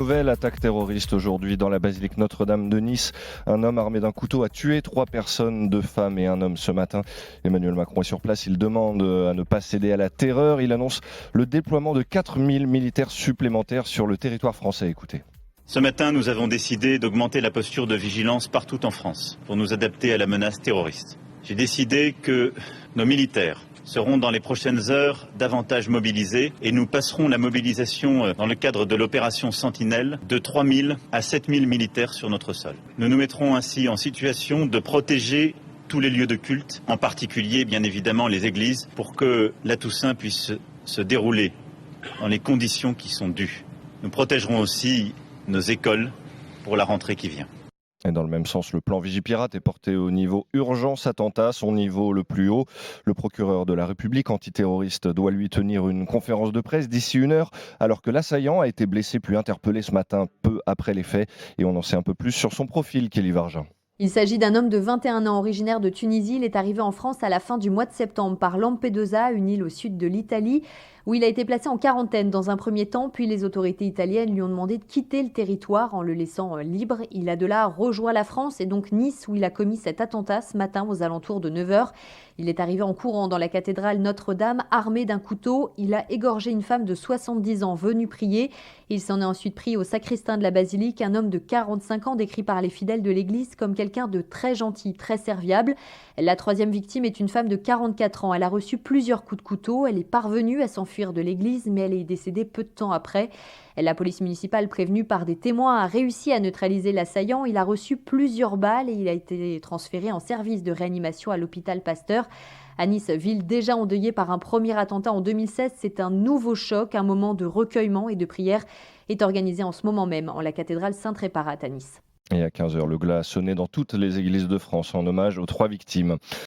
Nouvelle attaque terroriste aujourd'hui dans la basilique Notre-Dame de Nice. Un homme armé d'un couteau a tué 3 personnes, 2 femmes et un homme ce matin. Emmanuel Macron est sur place. Il demande à ne pas céder à la terreur. Il annonce le déploiement de 4000 militaires supplémentaires sur le territoire français. Écoutez. Ce matin, nous avons décidé d'augmenter la posture de vigilance partout en France pour nous adapter à la menace terroriste. J'ai décidé que nos militaires seront dans les prochaines heures davantage mobilisés et nous passerons la mobilisation dans le cadre de l'opération Sentinelle de 3000 à 7000 militaires sur notre sol. Nous nous mettrons ainsi en situation de protéger tous les lieux de culte, en particulier bien évidemment les églises, pour que la Toussaint puisse se dérouler dans les conditions qui sont dues. Nous protégerons aussi nos écoles pour la rentrée qui vient. Et dans le même sens, le plan Vigipirate est porté au niveau urgence attentat, son niveau le plus haut. Le procureur de la République antiterroriste doit lui tenir une conférence de presse d'ici 1 heure, alors que l'assaillant a été blessé puis interpellé ce matin, peu après les faits. Et on en sait un peu plus sur son profil, Kelly Vargin. Il s'agit d'un homme de 21 ans originaire de Tunisie. Il est arrivé en France à la fin du mois de septembre par Lampedusa, une île au sud de l'Italie, où il a été placé en quarantaine dans un premier temps, puis les autorités italiennes lui ont demandé de quitter le territoire en le laissant libre. Il a de là rejoint la France et donc Nice, où il a commis cet attentat ce matin aux alentours de 9h. Il est arrivé en courant dans la cathédrale Notre-Dame, armé d'un couteau. Il a égorgé une femme de 70 ans venue prier. Il s'en est ensuite pris au sacristain de la basilique, un homme de 45 ans décrit par les fidèles de l'église comme quelqu'un de très gentil, très serviable. La troisième victime est une femme de 44 ans. Elle a reçu plusieurs coups de couteau. Elle est parvenue à s'enfuir de l'église, mais elle est décédée peu de temps après. La police municipale, prévenue par des témoins, a réussi à neutraliser l'assaillant. Il a reçu plusieurs balles et il a été transféré en service de réanimation à l'hôpital Pasteur. À Nice, ville déjà endeuillée par un premier attentat en 2016, c'est un nouveau choc. Un moment de recueillement et de prière est organisé en ce moment même en la cathédrale Sainte-Réparate à Nice. Et à 15h, le glas a sonné dans toutes les églises de France en hommage aux 3 victimes.